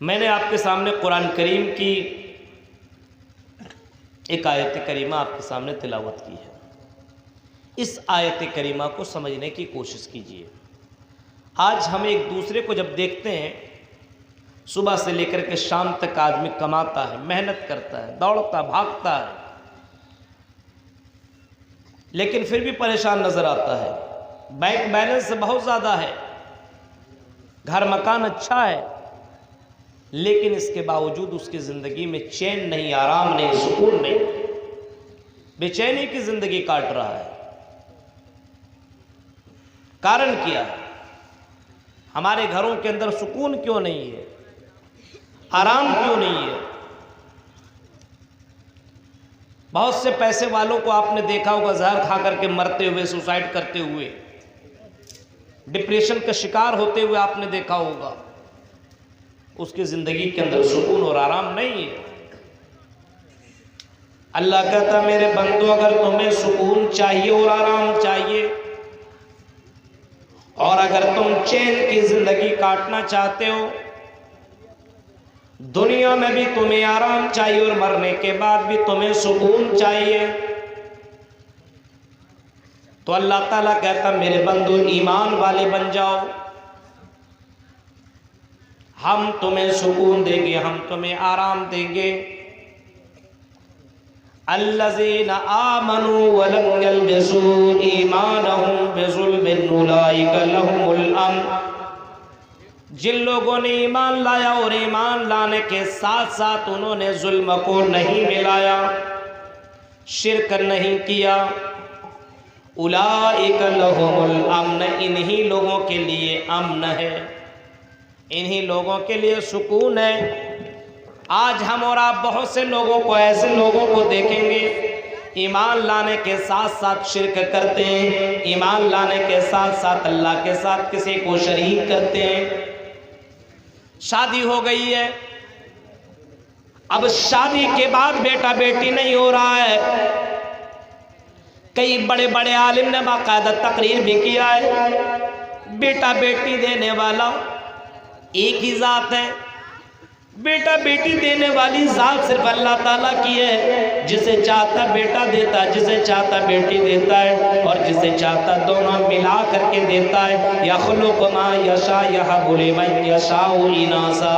मैंने आपके सामने कुरान करीम की एक आयत करीमा आपके सामने तिलावत की है। इस आयत करीमा को समझने की कोशिश कीजिए। आज हम एक दूसरे को जब देखते हैं, सुबह से लेकर के शाम तक आदमी कमाता है, मेहनत करता है, दौड़ता भागता है, लेकिन फिर भी परेशान नजर आता है। बैंक बैलेंस बहुत ज़्यादा है, घर मकान अच्छा है, लेकिन इसके बावजूद उसकी ज़िंदगी में चैन नहीं, आराम नहीं, सुकून नहीं, बेचैनी की ज़िंदगी काट रहा है। कारण क्या है? हमारे घरों के अंदर सुकून क्यों नहीं है, आराम क्यों नहीं है? बहुत से पैसे वालों को आपने देखा होगा जहर खा करके मरते हुए, सुसाइड करते हुए, डिप्रेशन का शिकार होते हुए आपने देखा होगा। उसकी ज़िंदगी के अंदर सुकून और आराम नहीं है। अल्लाह कहता मेरे बंदो, अगर तुम्हें सुकून चाहिए और आराम चाहिए, और अगर तुम चैन की ज़िंदगी काटना चाहते हो, दुनिया में भी तुम्हें आराम चाहिए और मरने के बाद भी तुम्हें सुकून चाहिए, तो अल्लाह ताला कहता मेरे बंदो ईमान वाले बन जाओ, हम तुम्हें सुकून देंगे, हम तुम्हें आराम देंगे। अल्लज़ीना आमनू वलम यल्बिसू ईमानहुम बिज़ुल्मिन उलाइका लहुमुल अम्न, जिन लोगों ने ईमान लाया और ईमान लाने के साथ साथ उन्होंने जुल्म को नहीं मिलाया, शिर्क नहीं किया, उलाइका लहुमुल अम्न, इन्हीं लोगों के लिए अम्न है, इन्हीं लोगों के लिए सुकून है। आज हम और आप बहुत से लोगों को, ऐसे लोगों को देखेंगे ईमान लाने के साथ साथ शिर्क करते हैं, ईमान लाने के साथ साथ अल्लाह के साथ किसी को शरीक करते हैं। शादी हो गई है, अब शादी के बाद बेटा बेटी नहीं हो रहा है। कई बड़े बड़े आलिम ने बाकायदा तकरीर भी किया है, बेटा बेटी देने वाला एक ही ज़ात है, बेटा बेटी देने वाली ज़ात सिर्फ अल्लाह ताला की है। जिसे चाहता बेटा देता है, जिसे चाहता बेटी देता है, और जिसे चाहता दोनों मिला करके देता है। यख़्लुक़ु मा यशा यहबु लिमन यशाउ इनासा,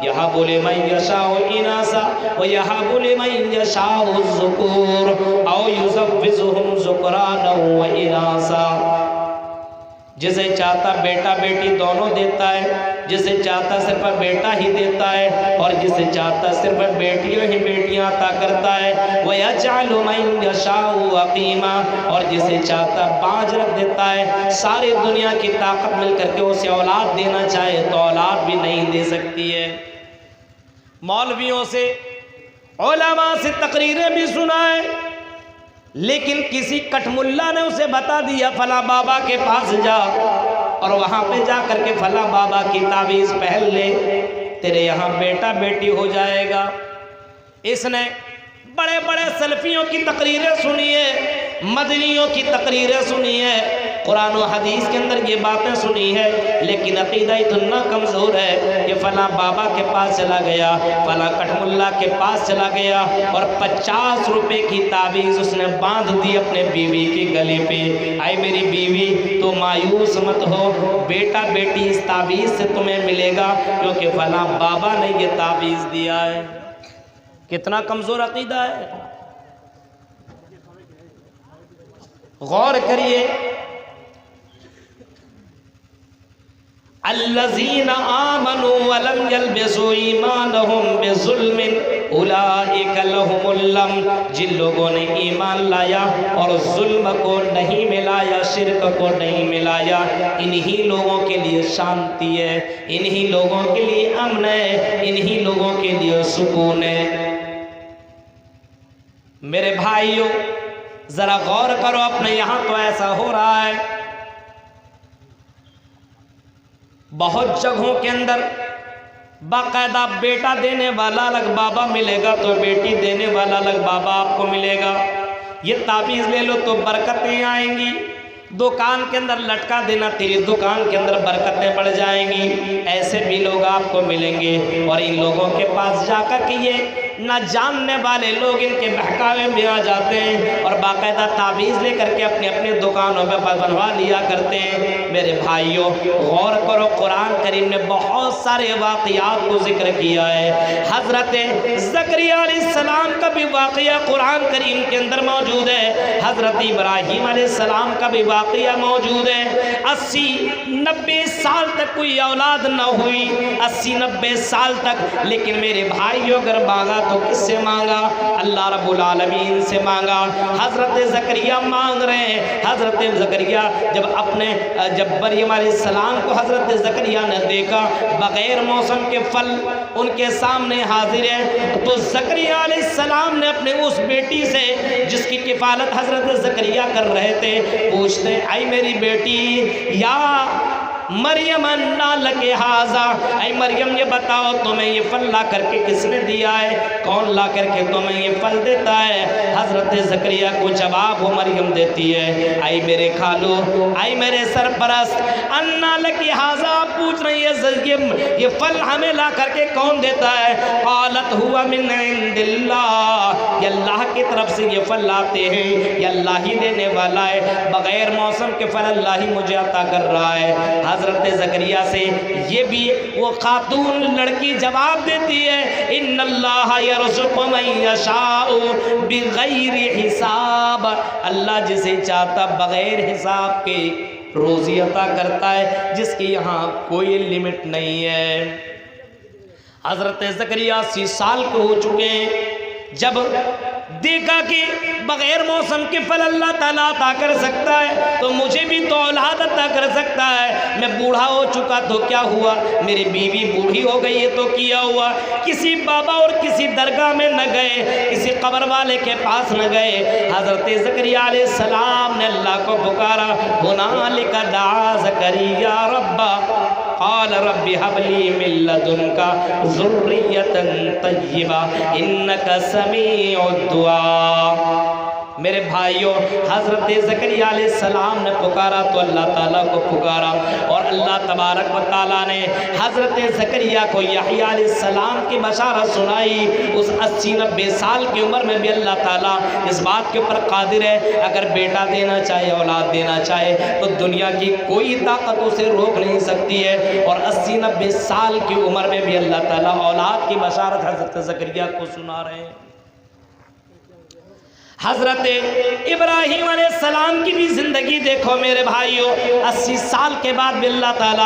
यहबु लिमन यशाउ इनासा व यहबु लिमन यशाउ ज़ुकूर औ युज़व्विजुहुम ज़ुकराना व इनासा। जिसे चाहता बेटा बेटी दोनों देता है, जिसे चाहता सिर्फ बेटा ही देता है, और जिसे चाहता सिर्फ बेटियों ही बेटियां अता करता है। वयजअलु मन यशाउ अक़ीमा, और जिसे चाहता बाँझ रख देता है। सारी दुनिया की ताकत मिलकर के उसे औलाद देना चाहे तो औलाद भी नहीं दे सकती है। मौलवियों से, उलमा से तकरीरें भी सुनाए, लेकिन किसी कटमुल्ला ने उसे बता दिया फला बाबा के पास जा और वहां पे जा करके फला बाबा की तावीज़ पहन ले, तेरे यहाँ बेटा बेटी हो जाएगा। इसने बड़े बड़े सल्फियों की तकरीरें सुनी है, मदनियों की तकरीरें सुनी है, कुरान और हदीस के अंदर ये बातें सुनी है, लेकिन अकीदा इतना कमज़ोर है कि फला बाबा के पास चला गया, फला कटमुल्ला के पास चला गया और 50 रुपए की तावीज़ उसने बांध दी अपने बीवी की गले पे। आई मेरी बीवी, तो मायूस मत हो, बेटा बेटी इस तावीज़ से तुम्हें मिलेगा, क्योंकि फला बाबा ने ये तावीज़ दिया है। कितना कमज़ोर अकीदा है, गौर करिए। अल्लज़ीना आमनू वलम यल्बिसू ईमानहुम बिज़ुल्मिन उलाइका लहुमुल अम्न, जिन लोगों ने ईमान लाया और जुल्म को नहीं मिलाया, शिर्क को नहीं मिलाया, इन्हीं लोगों के लिए शांति है, इन्हीं लोगों के लिए अमन है, इन्हीं लोगों के लिए सुकून है। मेरे भाइयों, जरा गौर करो, अपने यहाँ तो ऐसा हो रहा है। बहुत जगहों के अंदर बाकायदा बेटा देने वाला अलग बाबा मिलेगा तो बेटी देने वाला अलग बाबा आपको मिलेगा। ये ताबीज़ ले लो तो बरकतें आएंगी, दुकान के अंदर लटका देना, तेरी दुकान के अंदर बरकतें बढ़ जाएंगी। ऐसे भी लोग आपको मिलेंगे और इन लोगों के पास जाकर के ये न जानने वाले लोग इनके बहकावे में आ जाते हैं और बाकायदा तावीज़ लेकर के अपनी अपनी दुकानों में बनवा लिया करते हैं। मेरे भाइयों, गौर करो, कुरान करीम ने बहुत सारे वाक़यात को जिक्र किया है। हज़रत ज़करिया अलैहिस्सलाम का भी वाक़या कुरान करीम के अंदर मौजूद है। हज़रत इब्राहीम अलैहिस्सलाम का भी वाक़या मौजूद है। 80-90 साल तक कोई औलाद न हुई, 80-90 साल तक। लेकिन मेरे भाइयों, अगर मांगा तो किससे मांगा? अल्लाह रब्बुल आलमीन से मांगा। हज़रत ज़करिया मांग रहे हैं। हज़रत ज़करिया जब मरियम अलैहिस्सलाम को हज़रत ज़करिया ने देखा, बग़ैर मौसम के फल उनके सामने हाजिर है, तो ज़करिया अलैहिस्सलाम ने अपने उस बेटी से जिसकी किफ़ालत हज़रत ज़करिया कर रहे थे, पूछते, आई मेरी बेटी, या मरियम अन्ना लके हाजा, ऐ मरियम ये बताओ तुम्हें ये फल ला करके किसने दिया है? कौन ला करके तुम्हें ये फल देता है? हज़रत ज़करिया को जवाब वो मरियम देती है, आई मेरे खालू, आई मेरे सरपरस्त, अन्ना लके हाजा, पूछ रही है ये फल हमें ला करके कौन देता है? क़ालत हुआ मिन इंदिल्लाह, ये अल्लाह की तरफ से ये फल लाते हैं, ये अल्लाह ही देने वाला है, बग़ैर मौसम के फल अल्लाह ही मुझे अता कर रहा है। हज़रत ज़करिया से ये भी वो खातून लड़की जवाब देती है, इन्नल्लाह यरज़ुक़ु मन यशाउ बिग़ैरि हिसाब, अल्लाह जिसे चाहता बग़ैर हिसाब के रोज़ी अता करता है, जिसकी यहाँ कोई लिमिट नहीं है। हज़रत ज़करिया 80 साल के हो चुके हैं। जब देखा कि बग़ैर मौसम के फल अल्लाह ताला अता कर सकता है, तो मुझे भी तो औलाद अता कर सकता है। मैं बूढ़ा हो चुका तो क्या हुआ, मेरी बीवी बूढ़ी हो गई है तो क्या हुआ? किसी बाबा और किसी दरगाह में न गए, किसी कब्र वाले के पास न गए। हज़रत ज़करिया अलैहिस्सलाम ने अल्लाह को पुकारा, हुनालिका दआ ज़करिया रब्बा क़ाल रब्बि हबली मिन लदुनका ज़ुर्रियतन तय्यिबा इन्नका समीउद दुआ। मेरे भाइयों, हज़रत ज़करिया अलैहिस्सलाम ने पुकारा तो अल्लाह ताला को पुकारा और अल्लाह तबारक व तआला ने हज़रत ज़करिया को यहया अलैहिस्सलाम की बशारत सुनाई। उस 80-90 साल की उम्र में भी अल्लाह ताला इस बात के ऊपर कादिर है, अगर बेटा देना चाहे, औलाद देना चाहे, तो दुनिया की कोई ताकत उसे रोक नहीं सकती है। और 80-90 साल की उम्र में भी अल्लाह ताला औलाद की बशारत हज़रत ज़करिया को सुना रहे हैं। हज़रत इब्राहीम अलैहिस्सलाम की भी ज़िंदगी देखो मेरे भाइयों, 80 साल के बाद भी अल्लाह ताला